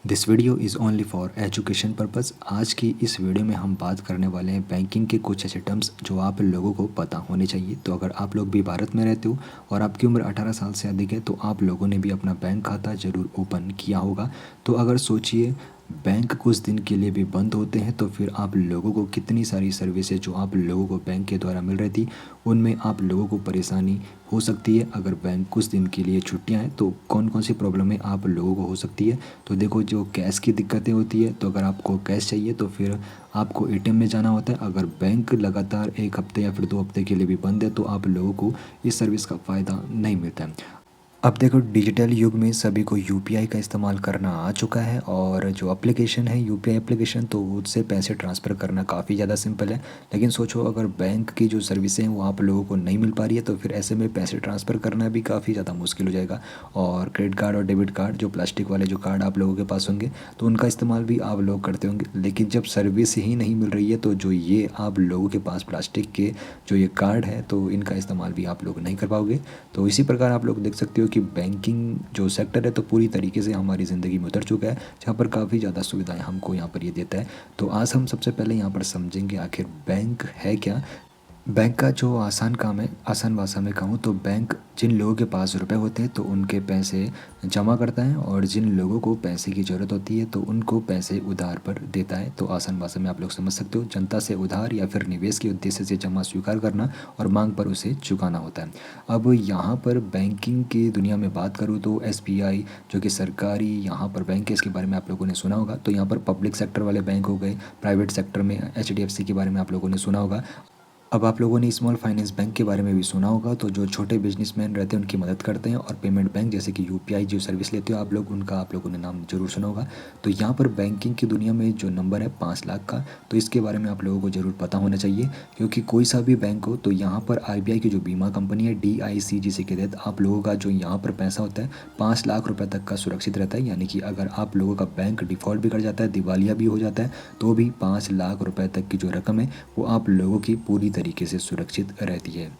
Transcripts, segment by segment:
This video is only for education purpose. आज की इस वीडियो में हम बात करने वाले हैं बैंकिंग के कुछ ऐसे टर्म्स जो आप लोगों को पता होने चाहिए। तो अगर आप लोग भी भारत में रहते हो और आपकी उम्र 18 साल से अधिक है तो आप लोगों ने भी अपना बैंक खाता ज़रूर ओपन किया होगा। तो अगर सोचिए बैंक कुछ दिन के लिए भी बंद होते हैं तो फिर आप लोगों को कितनी सारी सर्विसेज जो आप लोगों को बैंक के द्वारा मिल रही थी उनमें आप लोगों को परेशानी हो सकती है। अगर बैंक कुछ दिन के लिए छुट्टियां हैं तो कौन कौन सी प्रॉब्लमें आप लोगों को हो सकती है। तो देखो, जो कैश की दिक्कतें होती है, तो अगर आपको कैश चाहिए तो फिर आपको एटीएम में जाना होता है। अगर बैंक लगातार एक हफ्ते या फिर 2 हफ्ते के लिए भी बंद है तो आप लोगों को इस सर्विस का फ़ायदा नहीं मिलता है। अब देखो, डिजिटल युग में सभी को यूपीआई का इस्तेमाल करना आ चुका है और जो एप्लीकेशन है यूपीआई एप्लीकेशन, तो उससे पैसे ट्रांसफ़र करना काफ़ी ज़्यादा सिंपल है। लेकिन सोचो, अगर बैंक की जो सर्विसें हैं वो आप लोगों को नहीं मिल पा रही है तो फिर ऐसे में पैसे ट्रांसफ़र करना भी काफ़ी ज़्यादा मुश्किल हो जाएगा। और क्रेडिट कार्ड और डेबिट कार्ड, जो प्लास्टिक वाले जो कार्ड आप लोगों के पास होंगे, तो उनका इस्तेमाल भी आप लोग करते होंगे। लेकिन जब सर्विस ही नहीं मिल रही है तो जो ये आप लोगों के पास प्लास्टिक के जो ये कार्ड है तो इनका इस्तेमाल भी आप लोग नहीं कर पाओगे। तो इसी प्रकार आप लोग देख सकते हो कि बैंकिंग जो सेक्टर है तो पूरी तरीके से हमारी ज़िंदगी में उतर चुका है, जहाँ पर काफ़ी ज़्यादा सुविधाएं हमको यहाँ पर ये देता है। तो आज हम सबसे पहले यहाँ पर समझेंगे आखिर बैंक है क्या। बैंक का जो आसान काम है, आसान भाषा में कहूँ तो बैंक जिन लोगों के पास रुपए होते हैं तो उनके पैसे जमा करता है और जिन लोगों को पैसे की ज़रूरत होती है तो उनको पैसे उधार पर देता है। तो आसान भाषा में आप लोग समझ सकते हो, जनता से उधार या फिर निवेश के उद्देश्य से जमा स्वीकार करना और मांग पर उसे चुकाना होता है। अब यहाँ पर बैंकिंग की दुनिया में बात करूँ तो एसबीआई, जो कि सरकारी यहाँ पर बैंक है, इसके बारे में आप लोगों ने सुना होगा। तो यहाँ पर पब्लिक सेक्टर वाले बैंक हो गए, प्राइवेट सेक्टर में एचडीएफसी के बारे में आप लोगों ने सुना होगा। अब आप लोगों ने स्मॉल फाइनेंस बैंक के बारे में भी सुना होगा, तो जो छोटे बिजनेसमैन रहते हैं उनकी मदद करते हैं। और पेमेंट बैंक जैसे कि यूपीआई जो सर्विस लेते हो आप लोग, उनका आप लोगों ने नाम जरूर सुना होगा। तो यहाँ पर बैंकिंग की दुनिया में जो नंबर है 5 लाख का, तो इसके बारे में आप लोगों को ज़रूर पता होना चाहिए। क्योंकि कोई सा भी बैंक हो तो यहाँ पर आरबीआई की जो बीमा कंपनी है डीआईसी, जिसे के तहत आप लोगों का जो यहाँ पर पैसा होता है 5 लाख रुपये तक का सुरक्षित रहता है। यानी कि अगर आप लोगों का बैंक डिफ़ॉल्ट भी कर जाता है, दिवालिया भी हो जाता है, तो भी 5 लाख रुपये तक की जो रकम है वो आप लोगों की पूरी तरीके से सुरक्षित रहती है।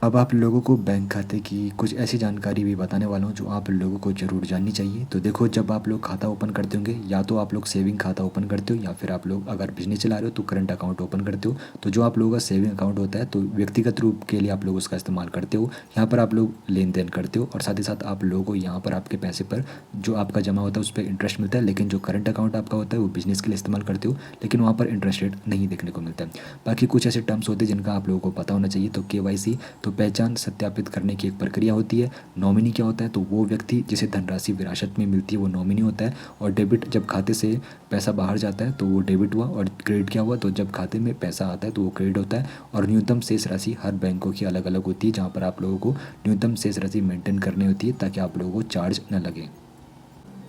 अब आप लोगों को बैंक खाते की कुछ ऐसी जानकारी भी बताने वाला हूँ जो आप लोगों को ज़रूर जाननी चाहिए। तो देखो, जब आप लोग खाता ओपन करते होंगे, या तो आप लोग सेविंग खाता ओपन करते हो या फिर आप लोग अगर बिजनेस चला रहे हो तो करंट अकाउंट ओपन करते हो। तो जो आप लोगों का सेविंग अकाउंट होता है तो व्यक्तिगत रूप के लिए आप लोग उसका इस्तेमाल करते हो, यहाँ पर आप लोग लेन देन करते हो और साथ ही साथ आप लोगों को यहाँ पर आपके पैसे पर जो आपका जमा होता है उस पर इंटरेस्ट मिलता है। लेकिन जो करंट अकाउंट आपका होता है वो बिजनेस के लिए इस्तेमाल करते हो, लेकिन वहाँ पर इंटरेस्ट रेट नहीं देखने को मिलता है। बाकी कुछ ऐसे टर्म्स होते हैं जिनका आप लोगों को पता होना चाहिए। तो केवाईसी, तो पहचान सत्यापित करने की एक प्रक्रिया होती है। नॉमिनी क्या होता है, तो वो व्यक्ति जिसे धनराशि विरासत में मिलती है वो नॉमिनी होता है। और डेबिट, जब खाते से पैसा बाहर जाता है तो वो डेबिट हुआ। और क्रेडिट क्या हुआ, तो जब खाते में पैसा आता है तो वो क्रेडिट होता है। और न्यूनतम शेष राशि हर बैंकों की अलग अलग होती है, जहाँ पर आप लोगों को न्यूनतम शेष राशि मेंटेन करनी होती है ताकि आप लोगों को चार्ज न लगे।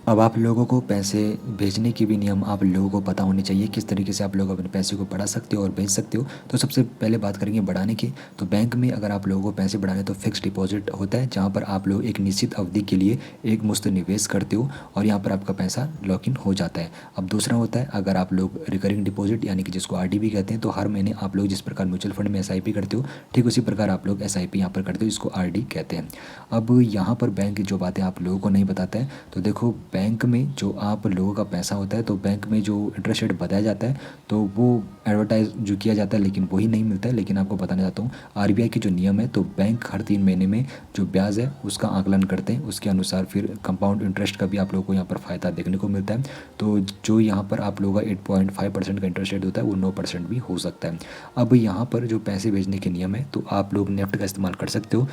अब आप लोगों को पैसे भेजने के भी नियम आप लोगों को पता होने चाहिए, किस तरीके से आप लोग अपने पैसे को बढ़ा सकते हो और भेज सकते हो। तो सबसे पहले बात करेंगे बढ़ाने की। तो बैंक में अगर आप लोगों को पैसे बढ़ाने तो फिक्स डिपॉजिट होता है, जहाँ पर आप लोग एक निश्चित अवधि के लिए एक मुश्त निवेश करते हो और यहाँ पर आपका पैसा लॉक इन हो जाता है। अब दूसरा होता है अगर आप लोग रिकरिंग डिपॉजिट, यानी कि जिसको आरडी भी कहते हैं, तो हर महीने आप लोग जिस प्रकार म्यूचुअल फंड में एसआईपी करते हो, ठीक उसी प्रकार आप लोग एसआईपी यहाँ पर करते हो, इसको आरडी कहते हैं। अब यहाँ पर बैंक जो बातें आप लोगों को नहीं बताता है, तो देखो, बैंक में जो आप लोगों का पैसा होता है तो बैंक में जो इंटरेस्ट रेट बताया जाता है तो वो एडवर्टाइज जो किया जाता है लेकिन वही नहीं मिलता है। लेकिन आपको बताना चाहता हूँ, आरबीआई के जो नियम है, तो बैंक हर 3 महीने में जो ब्याज है उसका आकलन करते हैं, उसके अनुसार फिर कंपाउंड इंटरेस्ट का भी आप लोगों को यहाँ पर फ़ायदा देखने को मिलता है। तो जो यहाँ पर आप लोगों का 8.5% का इंटरेस्ट रेट होता है वो 9% भी हो सकता है। अब यहाँ पर जो पैसे भेजने के नियम है, तो आप लोग नेफ्ट का इस्तेमाल कर सकते हो।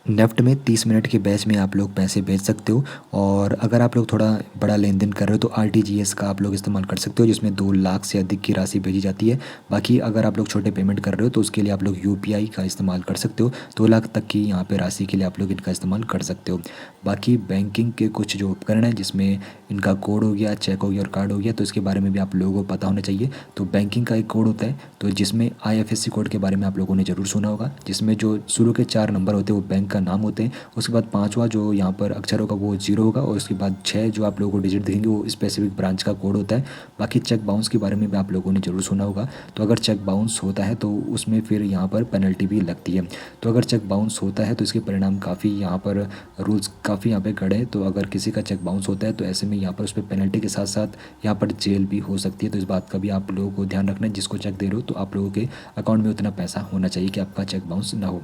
नेफ्ट में 30 मिनट के बैच में आप लोग पैसे भेज सकते हो। और अगर आप लोग थोड़ा बड़ा लेन देन कर रहे हो तो आरटीजीएस का आप लोग इस्तेमाल कर सकते हो, जिसमें 2 लाख से अधिक की राशि भेजी जाती है। बाकी अगर आप लोग छोटे पेमेंट कर रहे हो तो उसके लिए आप लोग यूपीआई का इस्तेमाल कर सकते हो। 2 लाख तक की यहाँ पे राशि के लिए आप लोग इनका इस्तेमाल कर सकते हो। बाकी बैंकिंग के कुछ जो उपकरण हैं, जिसमें इनका कोड हो गया, चेक हो गया और कार्ड हो गया, तो इसके बारे में भी आप लोगों को पता होना चाहिए। तो बैंकिंग का एक कोड होता है, तो जिसमें आईएफएससी कोड के बारे में आप लोगों ने ज़रूर सुना होगा, जिसमें जो शुरू के 4 नंबर होते हैं वो बैंक का नाम होते हैं। उसके बाद 5वां जो यहाँ पर अक्षर होगा वो 0 होगा और उसके बाद 6 जो आप लोगों को डिजिट दिखेंगे वो स्पेसिफिक ब्रांच का कोड होता है। बाकी चेक बाउंस के बारे में भी आप लोगों ने ज़रूर सुना होगा। तो अगर चेक बाउंस होता है तो उसमें फिर यहाँ पर पेनल्टी भी लगती है। तो अगर चेक बाउंस होता है तो इसके परिणाम काफ़ी यहाँ पर रूल्स काफ़ी यहाँ पे कड़े हैं। तो अगर किसी का चेक बाउंस होता है तो ऐसे में यहाँ पर उस पर पेनल्टी के साथ साथ यहाँ पर जेल भी हो सकती है। तो इस बात का भी आप लोगों को ध्यान रखना है, जिसको चेक दे रहे हो तो आप लोगों के अकाउंट में उतना पैसा होना चाहिए कि आपका चेक बाउंस ना हो।